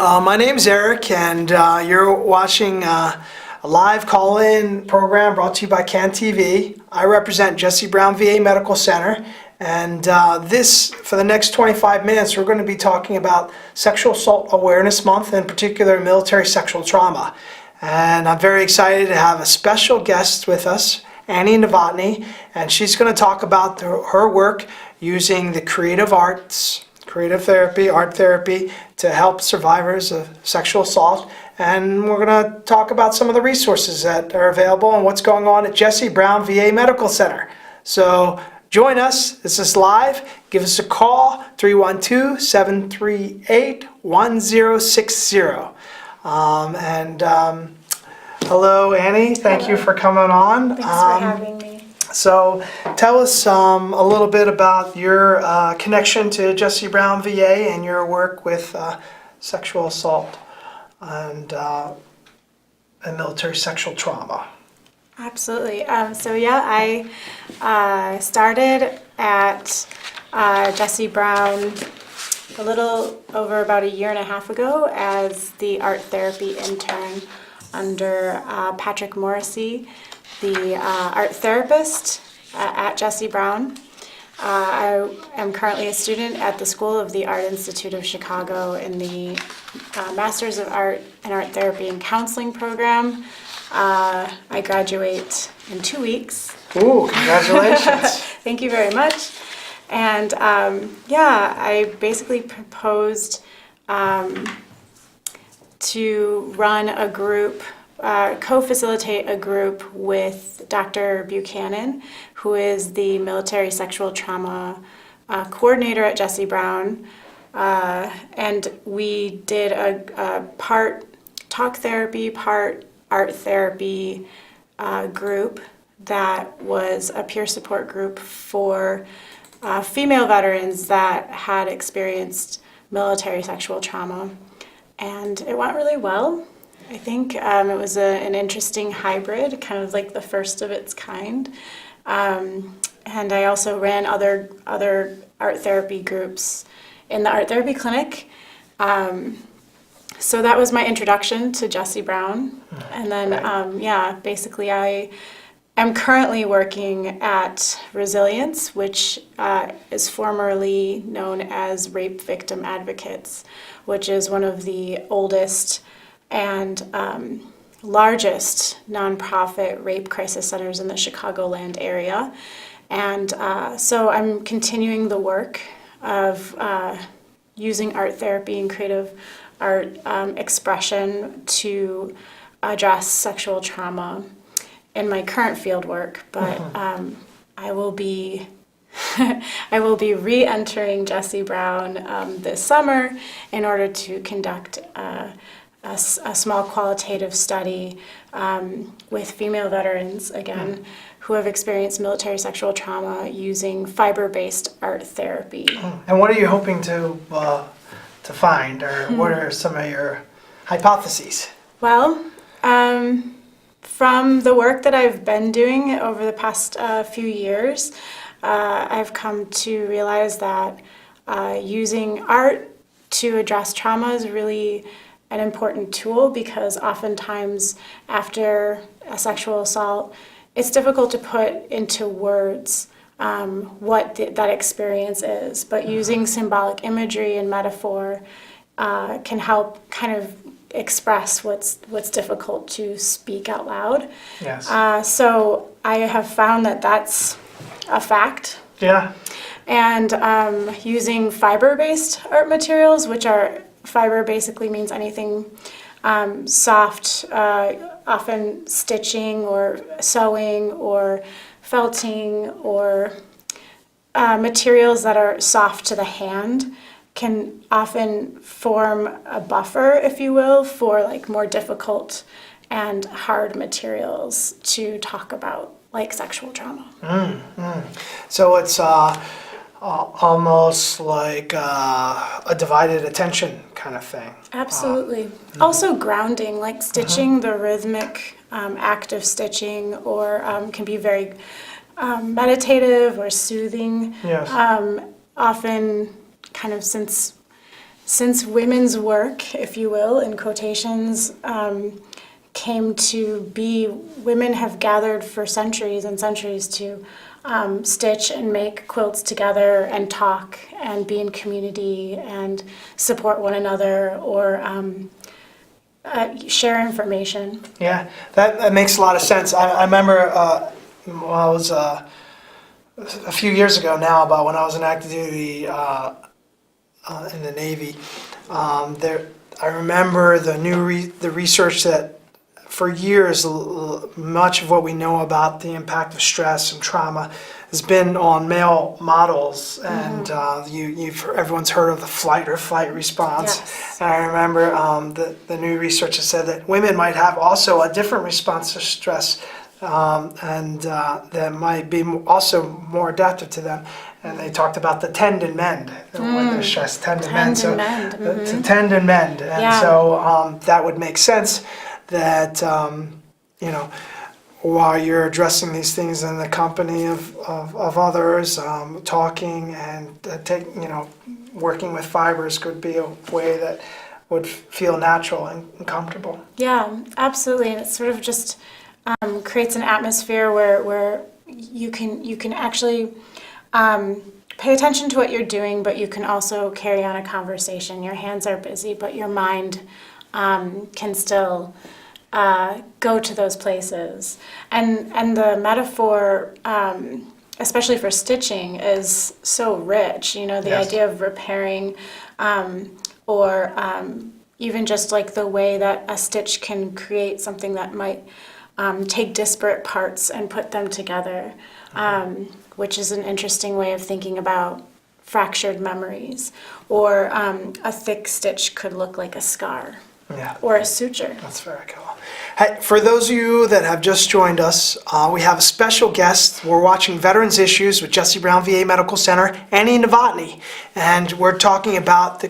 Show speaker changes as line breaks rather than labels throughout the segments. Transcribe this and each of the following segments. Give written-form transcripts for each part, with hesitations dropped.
My name's Eric, and you're watching a live call-in program brought to you by CAN TV. I represent Jesse Brown VA Medical Center, and for the next 25 minutes, we're going to be talking about Sexual Assault Awareness Month, in particular military sexual trauma. And I'm very excited to have a special guest with us, Annie Novatny, and she's going to talk about her work using the creative arts, creative therapy, art therapy, to help survivors of sexual assault. And we're going to talk about some of the resources that are available and what's going on at Jesse Brown VA Medical Center. So join us. This is live. Give us a call, 312-738-1060. Hello, Annie. Thank you for coming on.
Thanks for having me.
So tell us a little bit about your connection to Jesse Brown VA and your work with sexual assault and military sexual trauma.
Absolutely. I started at Jesse Brown a little over about a year and a half ago as the art therapy intern under Patrick Morrissey, the art therapist at Jesse Brown. I am currently a student at the School of the Art Institute of Chicago in the Masters of Art and Art Therapy and Counseling program. I graduate in 2 weeks.
Ooh, congratulations.
Thank you very much. And I basically proposed to run a group, co-facilitate a group with Dr. Buchanan, who is the military sexual trauma coordinator at Jesse Brown. And we did a part talk therapy, part art therapy group that was a peer support group for female veterans that had experienced military sexual trauma. And it went really well. I think it was an interesting hybrid, kind of like the first of its kind. And I also ran other art therapy groups in the art therapy clinic. So that was my introduction to Jesse Brown. And then, basically I am currently working at Resilience, which is formerly known as Rape Victim Advocates, which is one of the oldest and largest nonprofit rape crisis centers in the Chicagoland area. And so I'm continuing the work of using art therapy and creative art expression to address sexual trauma in my current field work, but I will be re-entering Jesse Brown this summer in order to conduct a small qualitative study with female veterans, again, who have experienced military sexual trauma using fiber-based art therapy.
And what are you hoping to find, or what are some of your hypotheses?
Well, from the work that I've been doing over the past few years, I've come to realize that using art to address trauma is really an important tool, because oftentimes after a sexual assault, it's difficult to put into words what that experience is. But using symbolic imagery and metaphor can help kind of express what's difficult to speak out loud.
Yes.
So I have found that that's a fact.
Yeah.
And using fiber-based art materials, which are fiber basically means anything soft, often stitching or sewing or felting, or materials that are soft to the hand can often form a buffer, if you will, for like more difficult and hard materials to talk about, like sexual trauma.
So it's almost like a divided attention kind of thing.
Absolutely. Also grounding, like stitching, the rhythmic act of stitching, or can be very meditative or soothing.
Yes.
Often, kind of since since women's work, if you will, in quotations, came to be, women have gathered for centuries and centuries to stitch and make quilts together and talk and be in community and support one another or share information.
Yeah, that makes a lot of sense. I remember well, I was a few years ago now, about when I was in active duty in the Navy. I remember the research that for years, much of what we know about the impact of stress and trauma has been on male models, and everyone's heard of the fight or flight response.
Yes.
And I remember the new research has said that women might have also a different response to stress, and that might be also more adaptive to them. And they talked about the tend and mend, when they're stressed, tend and mend.
Tend and mend.
To tend and mend, and so that would make sense. That while you're addressing these things in the company of others, talking and working with fibers could be a way that would feel natural and comfortable.
Yeah, absolutely, and it sort of just creates an atmosphere where you can actually pay attention to what you're doing, but you can also carry on a conversation. Your hands are busy, but your mind can still go to those places. And the metaphor, especially for stitching, is so rich. The
Yes.
idea of repairing, or even just like the way that a stitch can create something that might take disparate parts and put them together, which is an interesting way of thinking about fractured memories. Or a thick stitch could look like a scar.
Yeah.
Or a suture.
That's very cool. Hey, for those of you that have just joined us, we have a special guest. We're watching Veterans Issues with Jesse Brown VA Medical Center, Annie Novatny, and we're talking about the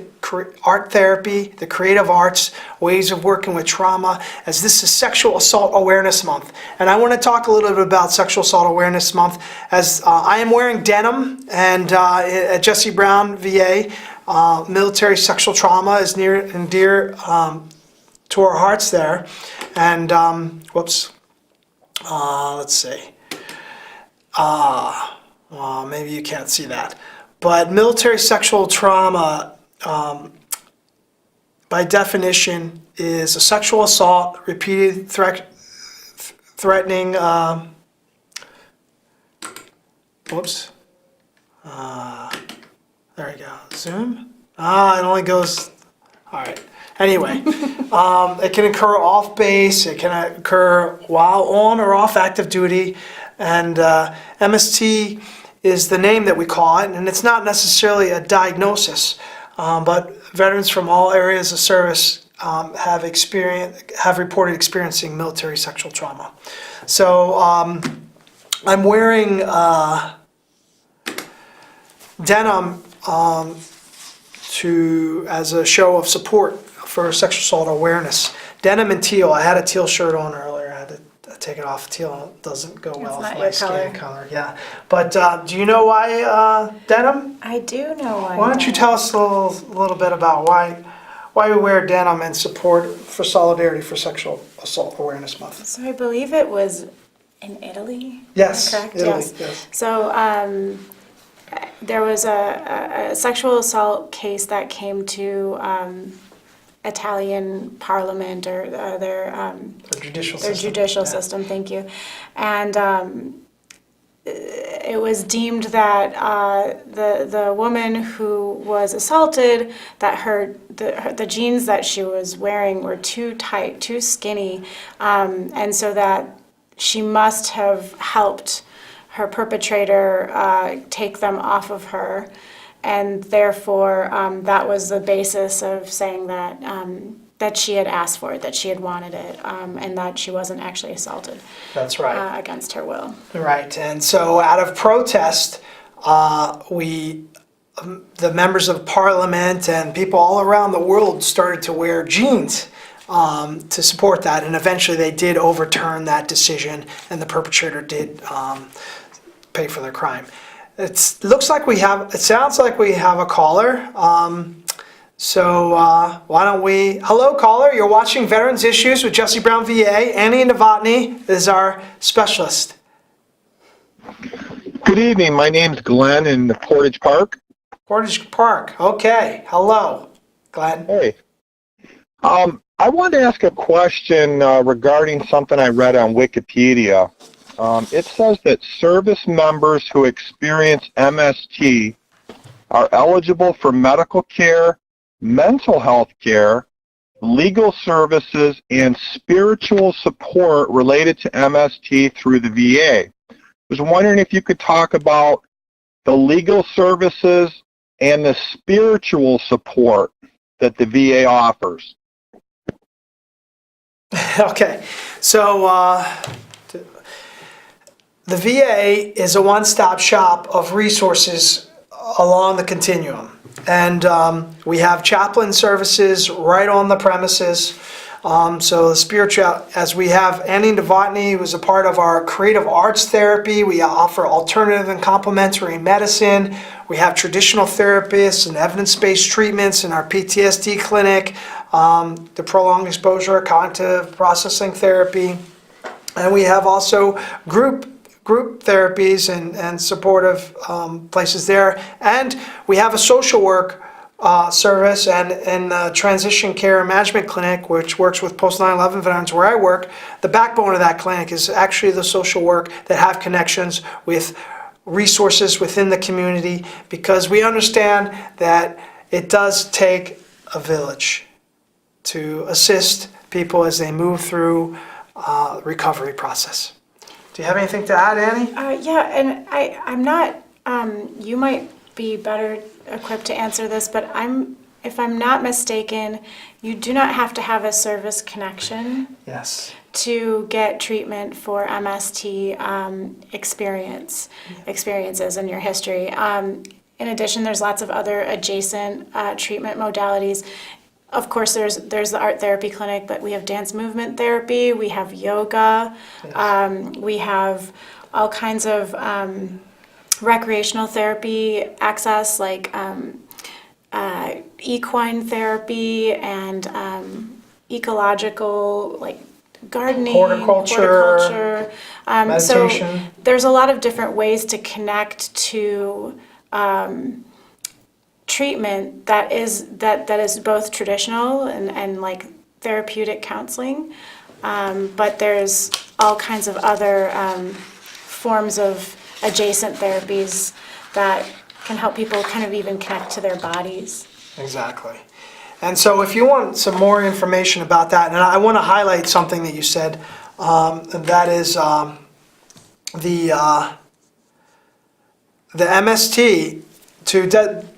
art therapy, the creative arts, ways of working with trauma, as this is Sexual Assault Awareness Month. And I want to talk a little bit about Sexual Assault Awareness Month, as I am wearing denim, and at Jesse Brown VA, military sexual trauma is near and dear to our hearts there. And let's see. Well, maybe you can't see that. But military sexual trauma, by definition, is a sexual assault, repeated threatening. Whoops. There we go. Zoom. It only goes. All right. Anyway, it can occur off base. It can occur while on or off active duty, and MST is the name that we call it, and it's not necessarily a diagnosis, but veterans from all areas of service have reported experiencing military sexual trauma. So I'm wearing denim as a show of support for sexual assault awareness. Denim and teal. I had a teal shirt on earlier. I had to take it off. Teal doesn't go well with my skin color. Yeah. But do you know why denim?
I do know why.
Why don't you tell us a little bit about why we wear denim in support for solidarity for Sexual Assault Awareness Month?
So I believe it was in Italy.
Yes.
Correct.
Italy,
yes. So there was a sexual assault case that came to Italian Parliament, or their judicial system. Thank you, and it was deemed that the woman who was assaulted, that the jeans that she was wearing were too tight, too skinny, and so that she must have helped her perpetrator take them off of her, and therefore that was the basis of saying that she had asked for it, that she had wanted it, and that she wasn't actually assaulted.
That's right.
Against her will.
Right, and so out of protest, the members of parliament and people all around the world started to wear jeans to support that, and eventually they did overturn that decision, and the perpetrator did pay for their crime. It sounds like we have a caller. So why don't we, hello caller, you're watching Veterans Issues with Jesse Brown VA. Annie Novatny is our specialist.
Good evening. My name's Glenn in Portage Park.
Portage Park, okay, hello, Glenn.
Hey. I wanted to ask a question regarding something I read on Wikipedia. It says that service members who experience MST are eligible for medical care, mental health care, legal services, and spiritual support related to MST through the VA. I was wondering if you could talk about the legal services and the spiritual support that the VA offers.
Okay, so the VA is a one-stop shop of resources along the continuum. And we have chaplain services right on the premises. So the spiritual, as we have Annie Novatny, who is a part of our creative arts therapy. We offer alternative and complementary medicine. We have traditional therapists and evidence-based treatments in our PTSD clinic, the prolonged exposure, cognitive processing therapy. And we have also group therapies and supportive places there. And we have a social work service and transition care and management clinic, which works with post 9/11 veterans where I work. The backbone of that clinic is actually the social work that have connections with resources within the community, because we understand that it does take a village to assist people as they move through the recovery process. Do you have anything to add, Annie?
Yeah, and I'm not, you might be better equipped to answer this, but if I'm not mistaken, you do not have to have a service connection
Yes.
to get treatment for MST experiences in your history. In addition, there's lots of other adjacent treatment modalities. Of course, there's the art therapy clinic, but we have dance movement therapy, we have yoga,
Yes.
we have all kinds of recreational therapy access, like equine therapy and ecological, like gardening,
Horticulture,
So
meditation.
there's a lot of different ways to connect to treatment that is both traditional and like therapeutic counseling, but there's all kinds of other forms of adjacent therapies that can help people kind of even connect to their bodies.
Exactly. And so if you want some more information about that, and I want to highlight something that you said, and that is the MST,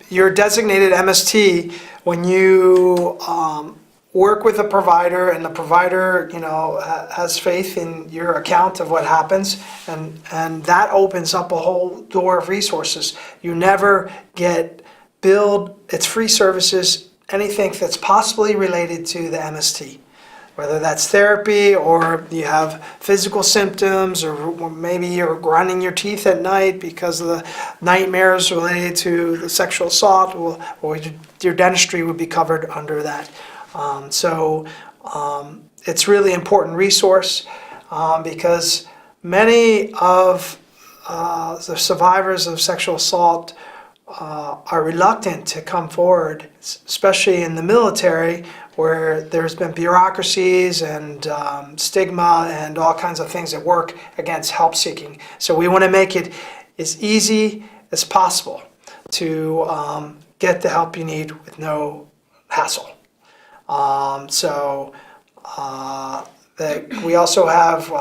your designated MST, when you work with a provider and the provider, has faith in your account of what happens, and that opens up a whole door of resources. You never get billed, it's free services, anything that's possibly related to the MST. Whether that's therapy or you have physical symptoms, or maybe you're grinding your teeth at night because of the nightmares related to the sexual assault, or your dentistry would be covered under that. It's really important resource because many of the survivors of sexual assault are reluctant to come forward, especially in the military, where there's been bureaucracies and stigma and all kinds of things that work against help seeking. So we want to make it as easy as possible to get the help you need with no hassle. We also have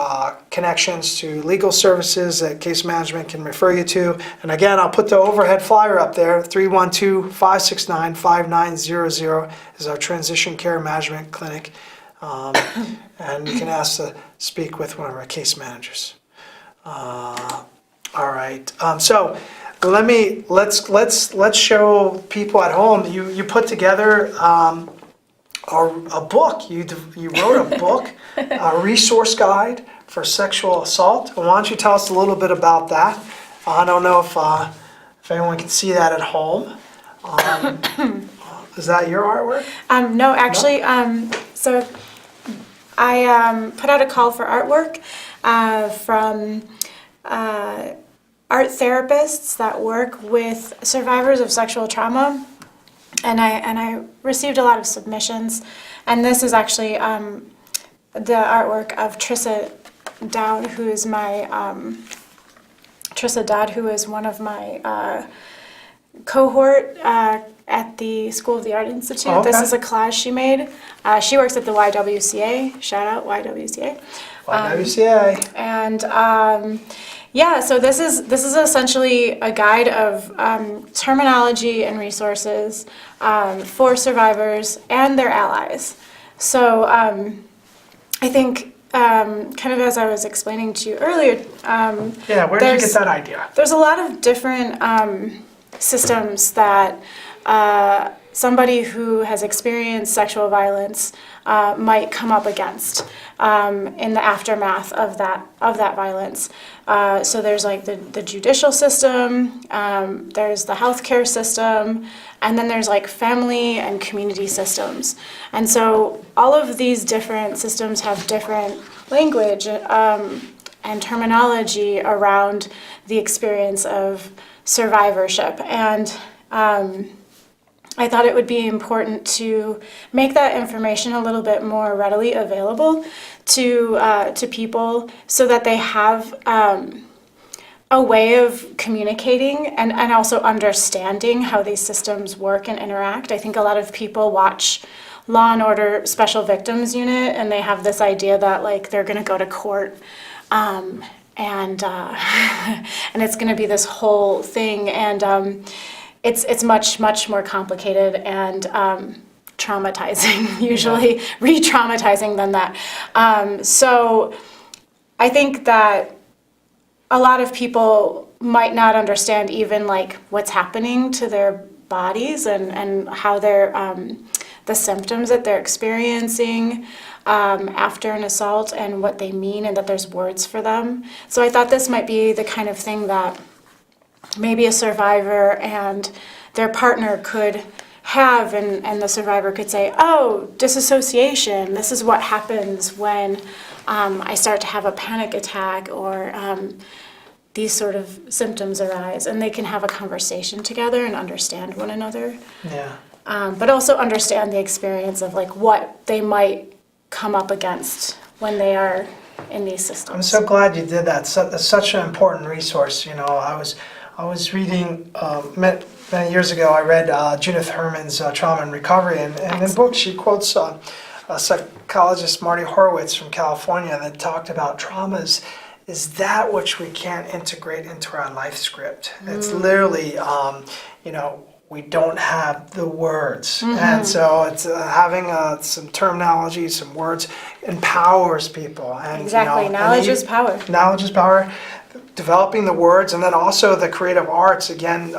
connections to legal services that case management can refer you to. And again, I'll put the overhead flyer up there. 312-569-5900 is our transition care management clinic. And you can ask to speak with one of our case managers. All right. So let's show people at home. You put together a book. You wrote a book, a resource guide for sexual assault. Why don't you tell us a little bit about that? I don't know if anyone can see that at home. Is that your artwork?
No, actually, so I put out a call for artwork from art therapists that work with survivors of sexual trauma, and I received a lot of submissions, and this is actually the artwork of Trissa Dowd, who is one of my cohort at the School of the Art Institute.
Oh, okay.
This is a collage she made. She works at the YWCA. Shout out YWCA.
YWCA.
And yeah, so this is essentially a guide of terminology and resources for survivors and their allies. So I think kind of as I was explaining to you earlier,
Yeah, where did you get that idea?
there's a lot of different systems that somebody who has experienced sexual violence might come up against in the aftermath of that violence. So there's like the judicial system, there's the healthcare system, and then there's like family and community systems. And so all of these different systems have different language and terminology around the experience of survivorship. And I thought it would be important to make that information a little bit more readily available to people so that they have a way of communicating and also understanding how these systems work and interact. I think a lot of people watch Law and Order Special Victims Unit and they have this idea that like they're going to go to court and it's going to be this whole thing, and it's much more complicated and traumatizing, usually re-traumatizing than that. So I think that a lot of people might not understand even like what's happening to their bodies and how they're the symptoms that they're experiencing after an assault and what they mean, and that there's words for them. So I thought this might be the kind of thing that maybe a survivor and their partner could have, and the survivor could say, oh, disassociation, this is what happens when I start to have a panic attack, or these sort of symptoms arise, and they can have a conversation together and understand one another.
Yeah.
But also understand the experience of like what they might come up against when they are in these systems.
I'm so glad you did that. That's such an important resource. You know, I was reading many years ago. I read Judith Herman's Trauma and Recovery, and in the book she quotes a psychologist, Marty Horowitz from California, that talked about traumas is that which we can't integrate into our life script. It's literally, we don't have the words. And so it's having some terminology, some words, empowers people. And,
Exactly, knowledge is power.
Knowledge is power. Developing the words, and then also the creative arts. Again,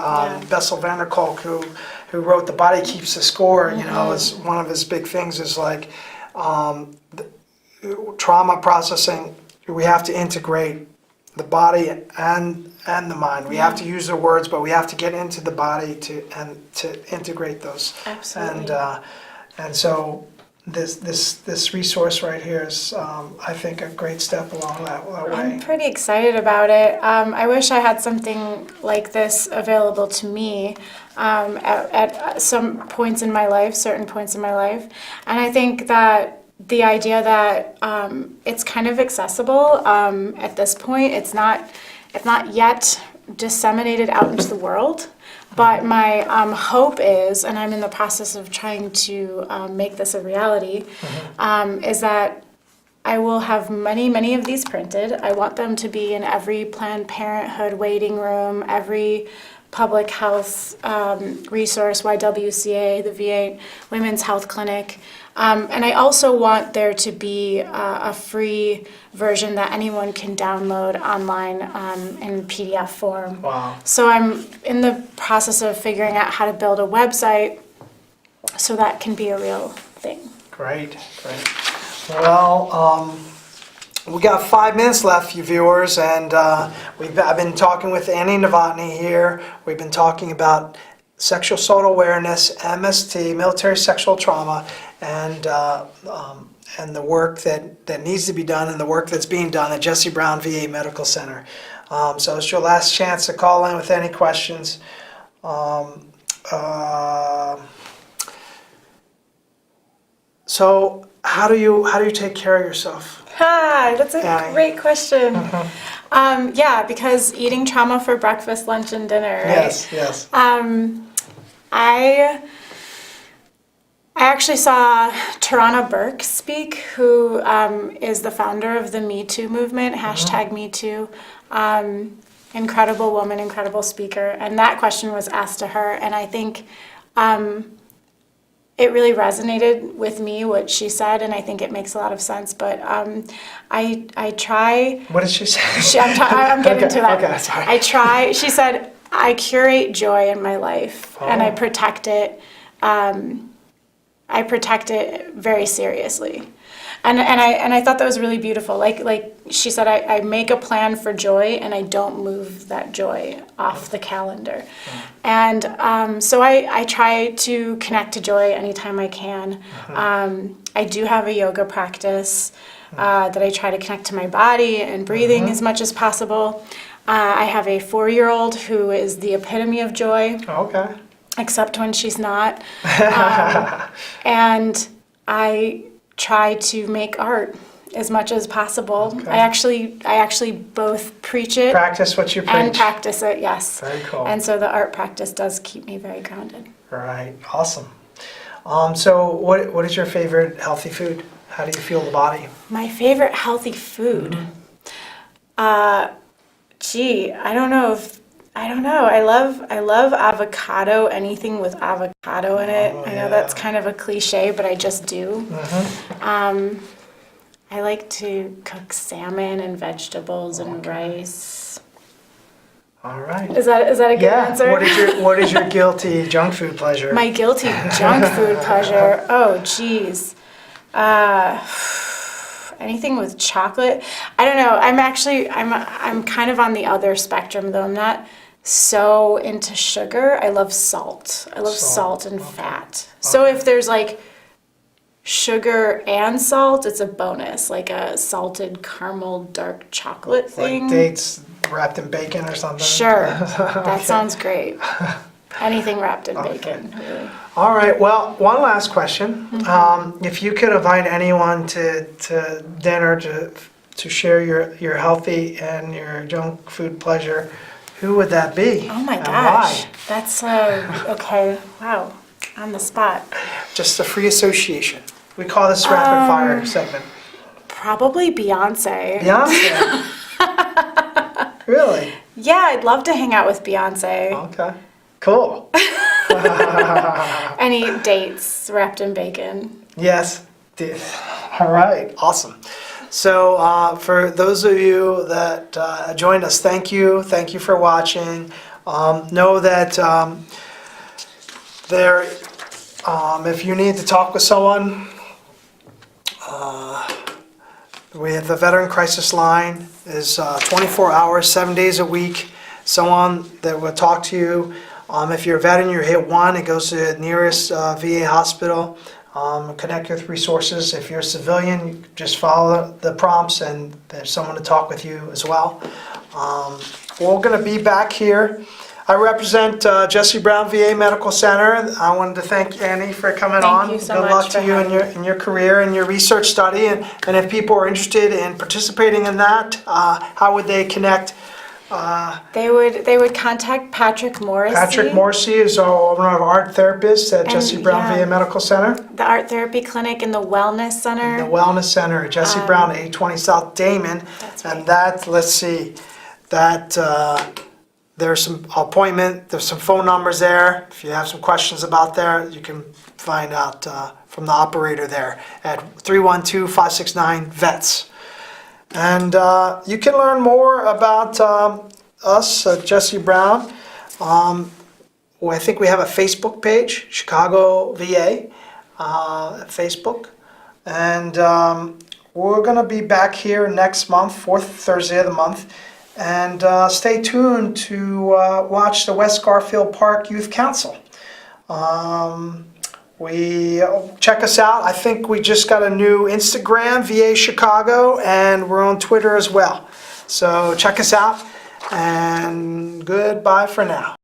Bessel van der Kolk, who wrote The Body Keeps the Score, is one of his big things is like trauma processing. We have to integrate the body and the mind. We have to use the words, but we have to get into the body to integrate those.
Absolutely.
And so this resource right here is, I think, a great step along that way.
I'm pretty excited about it. I wish I had something like this available to me at some points in my life, certain points in my life. And I think that the idea that it's kind of accessible at this point, it's not yet disseminated out into the world. But my hope is, and I'm in the process of trying to make this a reality, is that I will have many of these printed. I want them to be in every Planned Parenthood waiting room, every public health resource, YWCA, the VA Women's Health Clinic. And I also want there to be a free version that anyone can download online in PDF form.
Wow.
So I'm in the process of figuring out how to build a website so that can be a real thing.
Great. Well, we got 5 minutes left, you viewers, and I've been talking with Annie Novatny here. We've been talking about sexual assault awareness, MST, military sexual trauma, and the work that needs to be done and the work that's being done at Jesse Brown VA Medical Center. So it's your last chance to call in with any questions. So how do you take care of yourself?
Hi, that's a
Annie.
great question. Yeah, because eating trauma for breakfast, lunch, and dinner, right?
Yes.
I actually saw Tarana Burke speak, who is the founder of the Me Too movement, hashtag Me Too. Incredible woman, incredible speaker. And that question was asked to her, and I think it really resonated with me, what she said, and I think it makes a lot of sense. But I try...
What did she say?
I'm getting to that.
Okay, sorry.
She said, I curate joy in my life, and I protect it. I protect it very seriously. And I thought that was really beautiful. Like she said, I make a plan for joy, and I don't move that joy off the calendar. And so I try to connect to joy anytime I can. I do have a yoga practice that I try to connect to my body and breathing as much as possible. I have a 4-year-old who is the epitome of joy.
Okay.
Except when she's not. And I try to make art as much as possible.
Okay.
I actually both preach it
Practice what you preach.
and practice it, yes.
Very cool.
And so the art practice does keep me very grounded.
Right. Awesome. So what is your favorite healthy food? How do you feel the body?
My favorite healthy food? I don't know. I love avocado, anything with avocado in it. I know that's kind of a cliche, but I just do. I like to cook salmon and vegetables and rice.
All right.
Is that a good answer?
What is your guilty junk food pleasure?
My guilty junk food pleasure? Oh, geez. Anything with chocolate? I don't know. I'm kind of on the other spectrum, though. I'm not so into sugar. I love salt. I love salt and fat. So if there's like sugar and salt, it's a bonus, like a salted caramel dark chocolate thing.
Like dates wrapped in bacon or something?
Sure. That sounds great. Anything wrapped in bacon, really.
All right. Well, one last question. If you could invite anyone to dinner to share your healthy and your junk food pleasure, who would that be?
Oh my
and
gosh.
why?
That's okay. Wow. On the spot.
Just a free association. We call this rapid fire segment.
Probably Beyonce.
Beyonce. Really?
Yeah, I'd love to hang out with Beyonce.
Okay. Cool.
And eat dates wrapped in bacon.
Yes. All right. Awesome. So for those of you that joined us, thank you. Thank you for watching. Know that if you need to talk with someone, we have the Veteran Crisis Line is 24 hours, 7 days a week. Someone that will talk to you. If you're a veteran, you hit 1, it goes to the nearest VA hospital. Connect with resources. If you're a civilian, you just follow the prompts and there's someone to talk with you as well. We're going to be back here. I represent Jesse Brown VA Medical Center. I wanted to thank Annie for coming on.
Thank you so
Good
much
luck
for
to you in your career and your research study. And if people are interested in participating in that, how would they connect?
They would contact Patrick Morrissey.
Patrick Morrissey is one of our art therapists at Jesse Brown VA Medical Center.
The Art Therapy Clinic and the Wellness Center.
The Wellness Center at Jesse Brown, 820 South Damon.
That's right.
And that, let's see, that there's some there's some phone numbers there. If you have some questions about there, you can find out from the operator there at 312-569-VETS. And you can learn more about us at Jesse Brown. I think we have a Facebook page, Chicago VA Facebook. And we're going to be back here next month, 4th Thursday of the month. And stay tuned to watch the West Garfield Park Youth Council. Check us out. I think we just got a new Instagram, VA Chicago, and we're on Twitter as well. So check us out, and goodbye for now.